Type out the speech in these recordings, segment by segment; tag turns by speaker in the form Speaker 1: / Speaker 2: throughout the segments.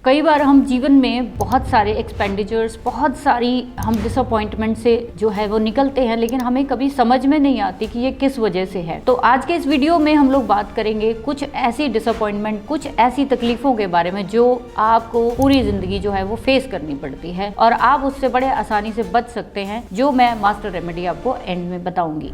Speaker 1: कई बार हम जीवन में बहुत सारे एक्सपेंडिचर्स, बहुत सारी हम डिसअपॉइंटमेंट से जो है वो निकलते हैं, लेकिन हमें कभी समझ में नहीं आती कि ये किस वजह से है। तो आज के इस वीडियो में हम लोग बात करेंगे कुछ ऐसी डिसअपॉइंटमेंट, कुछ ऐसी तकलीफों के बारे में जो आपको पूरी जिंदगी जो है वो फेस करनी पड़ती है और आप उससे बड़े आसानी से बच सकते हैं, जो मैं मास्टर रेमेडी आपको एंड में बताऊंगी।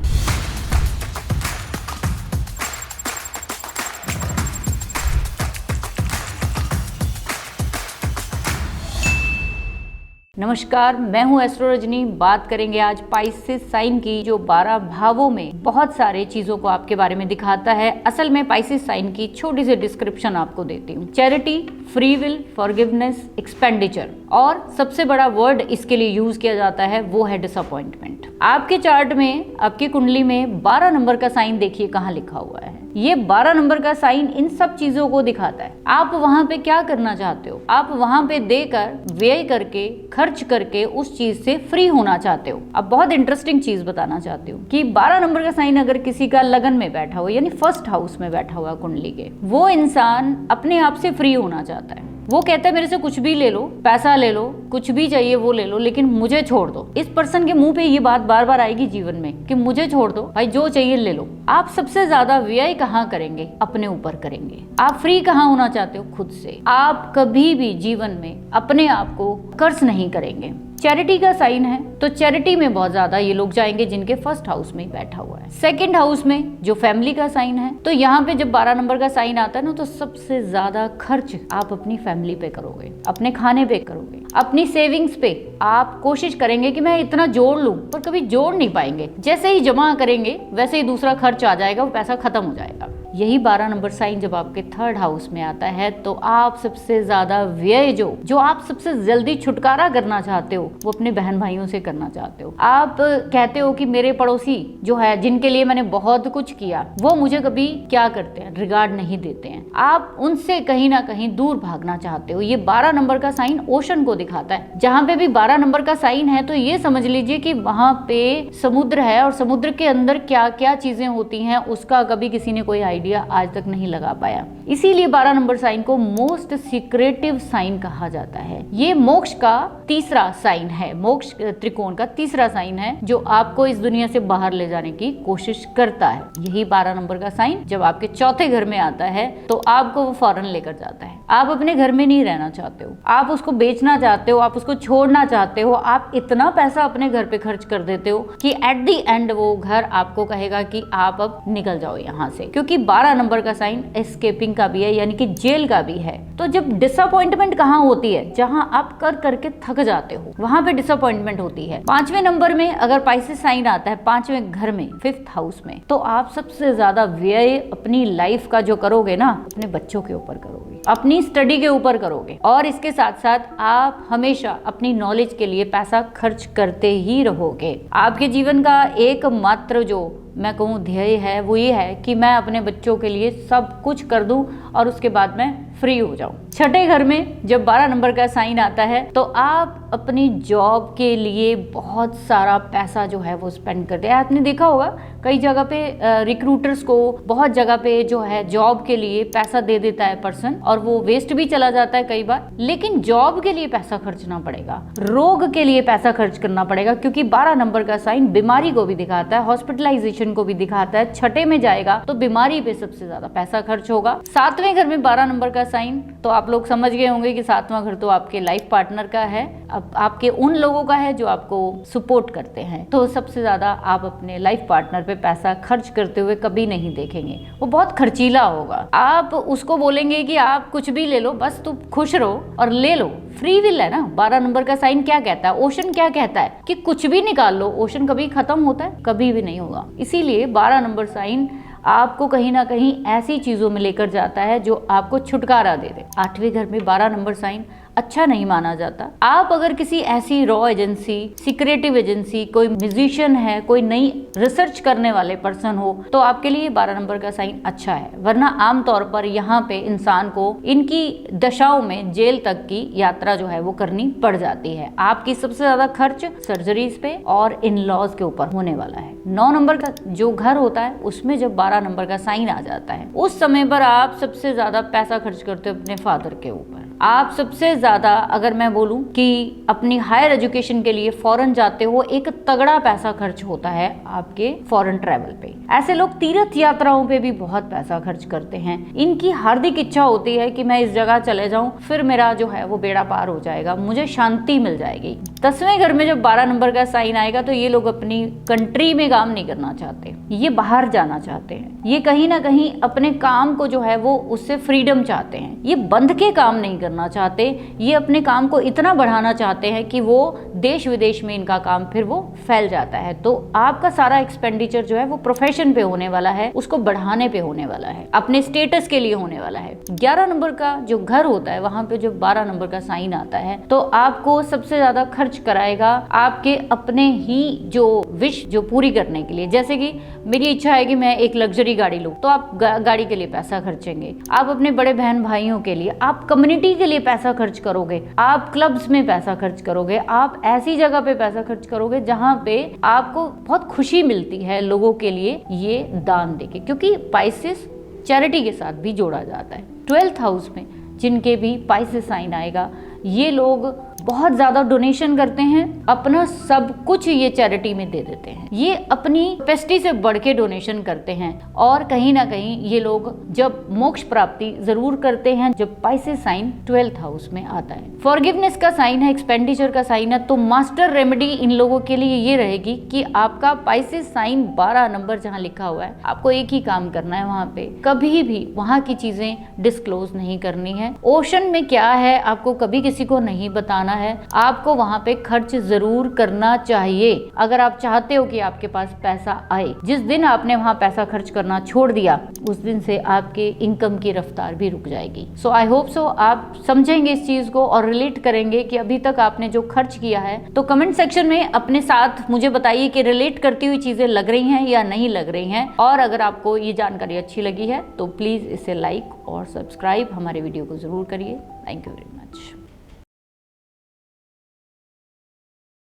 Speaker 1: नमस्कार, मैं हूं एस्ट्रो रजनी। बात करेंगे आज पाइसेस साइन की, जो 12 भावों में बहुत सारे चीजों को आपके बारे में दिखाता है। असल में पाइसेस साइन की छोटी सी डिस्क्रिप्शन आपको देती हूँ। Charity, free will, forgiveness, expenditure, और सबसे बड़ा वर्ड इसके लिए यूज किया जाता है वो है डिसअपॉइंटमेंट। आपके चार्ट में, आपकी कुंडली में 12 नंबर का साइन देखिए कहाँ लिखा हुआ है। ये 12 नंबर का साइन इन सब चीजों को दिखाता है। आप वहां पे क्या करना चाहते हो, आप वहां पे देकर, व्यय करके, खर्च करके उस चीज से फ्री होना चाहते हो। अब बहुत इंटरेस्टिंग चीज बताना चाहती हूँ कि 12 नंबर का साइन अगर किसी का लगन में बैठा हो, यानी फर्स्ट हाउस में बैठा हुआ कुंडली के, वो इंसान अपने आप से फ्री होना चाहता है। वो कहता है मेरे से कुछ भी ले लो, पैसा ले लो, कुछ भी चाहिए वो ले लो, लेकिन मुझे छोड़ दो। इस पर्सन के मुंह पे ये बात बार बार आएगी जीवन में कि मुझे छोड़ दो भाई, जो चाहिए ले लो। आप सबसे ज्यादा व्यय कहाँ करेंगे? अपने ऊपर करेंगे। आप फ्री कहाँ होना चाहते हो? खुद से। आप कभी भी जीवन में अपने आप को कर्ज नहीं करेंगे। चैरिटी का साइन है तो चैरिटी में बहुत ज्यादा ये लोग जाएंगे जिनके फर्स्ट हाउस में बैठा हुआ है। सेकंड हाउस में जो फैमिली का साइन है, तो यहाँ पे जब 12 नंबर का साइन आता है ना, तो सबसे ज्यादा खर्च आप अपनी फैमिली पे करोगे, अपने खाने पे करोगे, अपनी सेविंग्स पे। आप कोशिश करेंगे कि मैं इतना जोड़ लूं, पर कभी जोड़ नहीं पाएंगे। जैसे ही जमा करेंगे वैसे ही दूसरा खर्च आ जाएगा, वो पैसा खत्म हो जाएगा। यही 12 नंबर साइन जब आपके थर्ड हाउस में आता है, तो आप सबसे ज्यादा व्यय जो आप सबसे जल्दी छुटकारा करना चाहते हो, वो अपने बहन भाइयों से करना चाहते हो। आप कहते हो कि मेरे पड़ोसी जो है, जिनके लिए मैंने बहुत कुछ किया, वो मुझे कभी क्या करते हैं, रिगार्ड नहीं देते हैं। आप उनसे कहीं ना कहीं दूर भागना चाहते हो। ये 12 नंबर का साइन ओशन को दिखाता है। जहां पे भी 12 नंबर का साइन है, तो ये समझ लीजिए कि वहां पे समुद्र है, और समुद्र के अंदर क्या क्या चीजें होती हैं उसका कभी किसी ने कोई आइडिया आज तक नहीं लगा पाया। इसीलिए 12 नंबर साइन को मोस्ट सीक्रेटिव साइन कहा जाता है। ये मोक्ष का तीसरा साइन है, मोक्ष त्रिकोण का तीसरा साइन है, जो आपको इस दुनिया से बाहर ले जाने की कोशिश करता है। यही 12 नंबर का साइन जब आपके चौथे घर में आता है, तो आपको वो फॉरेन लेकर जाता है। आप अपने घर में नहीं रहना चाहते हो, आप उसको बेचना चाहते हो, आप उसको छोड़ना चाहते हो। आप इतना पैसा अपने घर पे खर्च कर देते हो कि एट द एंड वो घर आपको कहेगा कि आप अब निकल जाओ यहाँ से, क्योंकि 12 नंबर का साइन एस्केपिंग का भी है, यानी कि जेल का भी है। तो जब डिसअपॉइंटमेंट कहाँ होती है? जहां आप कर करके थक जाते हो, वहां पे डिसअपॉइंटमेंट होती है। 5वें नंबर में अगर पाइसेस साइन आता है, 5वें घर में, 5th हाउस में, तो आप सबसे ज्यादा व्यय अपनी लाइफ का जो करोगे ना, अपने बच्चों के ऊपर करोगे, अपनी स्टडी के ऊपर करोगे, और इसके साथ साथ आप हमेशा अपनी नॉलेज के लिए पैसा खर्च करते ही रहोगे। आपके जीवन का एकमात्र जो मैं कहूँ ध्येय है, वो ये है कि मैं अपने बच्चों के लिए सब कुछ कर दूं और उसके बाद मैं फ्री हो जाऊं। छठे घर में जब 12 नंबर का साइन आता है, तो आप अपनी जॉब के लिए बहुत सारा पैसा जो है वो स्पेंड करते हैं। आपने देखा होगा कई जगह पे रिक्रूटर्स को बहुत जगह पे जो है जॉब के लिए पैसा दे देता है पर्सन, और वो वेस्ट भी चला जाता है कई बार। लेकिन जॉब के लिए पैसा खर्चना पड़ेगा, रोग के लिए पैसा खर्च करना पड़ेगा, क्योंकि 12 नंबर का साइन बीमारी को भी दिखाता है, हॉस्पिटलाइजेशन को भी दिखाता है। छठे में जाएगा तो बीमारी पे सबसे ज्यादा पैसा खर्च होगा। 7वें घर में 12 नंबर का साइन, तो आप लोग समझ गए होंगे कि 7वां घर तो आपके लाइफ पार्टनर का है, अब आपके उन लोगों का है जो आपको सपोर्ट करते हैं। तो सबसे ज्यादा आप अपने लाइफ पार्टनर पे पैसा खर्च करते हुए कभी नहीं देखेंगे। वो बहुत खर्चीला होगा। आप उसको बोलेंगे कि आप कुछ भी ले लो, बस तुम खुश रहो और ले लो। फ्री विल है ना। 12 नंबर का साइन क्या कहता है? ओशन क्या कहता है कि कुछ भी निकाल लो। ओशन कभी खत्म होता है? कभी भी नहीं होगा। इसीलिए 12 नंबर साइन आपको कहीं ना कहीं ऐसी चीजों में लेकर जाता है जो आपको छुटकारा दे दे। 8वें घर में 12 नंबर साइन अच्छा नहीं माना जाता। आप अगर किसी ऐसी रॉ एजेंसी, सीक्रेटिव एजेंसी, कोई म्यूजिशियन है, कोई नई रिसर्च करने वाले पर्सन हो, तो आपके लिए 12 नंबर का साइन अच्छा है। वरना आमतौर पर यहाँ पे इंसान को इनकी दशाओं में जेल तक की यात्रा जो है वो करनी पड़ जाती है। आपकी सबसे ज्यादा खर्च सर्जरीज पे और इन लॉज के ऊपर होने वाला है। 9 नंबर का जो घर होता है उसमें जब 12 नंबर का साइन आ जाता है, उस समय पर आप सबसे ज्यादा पैसा खर्च करते हो अपने फादर के ऊपर। आप सबसे ज्यादा अगर मैं बोलूं कि अपनी हायर एजुकेशन के लिए फॉरेन जाते हो, एक तगड़ा पैसा खर्च होता है आपके फॉरेन ट्रैवल पे। ऐसे लोग तीर्थ यात्राओं पे भी बहुत पैसा खर्च करते हैं। इनकी हार्दिक इच्छा होती है कि मैं इस जगह चले जाऊं, फिर मेरा जो है वो बेड़ा पार हो जाएगा, मुझे शांति मिल जाएगी। 10वें घर में जब 12 नंबर का साइन आएगा तो ये लोग अपनी कंट्री में काम नहीं करना चाहते, ये बाहर जाना चाहते हैं। ये कहीं ना कहीं अपने काम को जो है वो उससे फ्रीडम चाहते हैं। ये बंध के काम नहीं करना चाहते, ये अपने काम को इतना बढ़ाना चाहते हैं कि वो देश विदेश में इनका काम फिर वो फैल जाता है। तो आपका सारा एक्सपेंडिचर जो है वो प्रोफेशन पे होने वाला है, उसको बढ़ाने पे होने वाला है, अपने स्टेटस के लिए होने वाला है। 11 नंबर का जो घर होता है वहां पे जो 12 नंबर का साइन आता है तो आपको सबसे ज्यादा खर्च कराएगा आपके अपने ही जो विश जो पूरी करने के लिए। जैसे कि मेरी इच्छा है कि मैं एक लग्जरी गाड़ी लूं, तो आप गाड़ी के लिए पैसा खर्चेंगे, आप अपने बड़े बहन भाइयों के लिए, आप कम्युनिटी के लिए पैसा खर्च करोगे, आप क्लब्स में पैसा खर्च करोगे, आप ऐसी जगह पे पैसा खर्च करोगे जहां पे आपको बहुत खुशी मिलती है लोगों के लिए ये दान देके, क्योंकि पाइसेस चैरिटी के साथ भी जोड़ा जाता है। 12th हाउस में जिनके भी पाइसेस साइन आएगा, ये लोग बहुत ज्यादा डोनेशन करते हैं, अपना सब कुछ ये चैरिटी में दे देते हैं, ये अपनी कैपेसिटी से बढ़ के डोनेशन करते हैं। और कहीं ना कहीं ये लोग जब मोक्ष प्राप्ति जरूर करते हैं जब पाइसेस साइन 12th हाउस में आता है। फॉरगिवनेस का साइन है, एक्सपेंडिचर का साइन है, तो मास्टर रेमेडी इन लोगों के लिए ये रहेगी कि आपका पाइसेस साइन 12 नंबर जहां लिखा हुआ है, आपको एक ही काम करना है, वहां पे कभी भी वहां की चीजें डिस्क्लोज नहीं करनी है। ओशन में क्या है आपको कभी किसी को नहीं बताना है, आपको वहां पे खर्च जरूर करना चाहिए अगर आप चाहते हो कि आपके पास पैसा आए। जिस दिन आपने वहां पैसा खर्च करना छोड़ दिया उस दिन से आपके इनकम की रफ्तार भी रुक जाएगी। सो आई होप सो आप समझेंगे इस चीज को और रिलेट करेंगे कि अभी तक आपने जो खर्च किया है। तो कमेंट सेक्शन में अपने साथ मुझे बताइए कि रिलेट करती हुई चीजें लग रही हैं या नहीं लग रही हैं, और अगर आपको ये जानकारी अच्छी लगी है तो प्लीज इसे लाइक और सब्सक्राइब हमारे वीडियो को जरूर करिए। Thank you very much.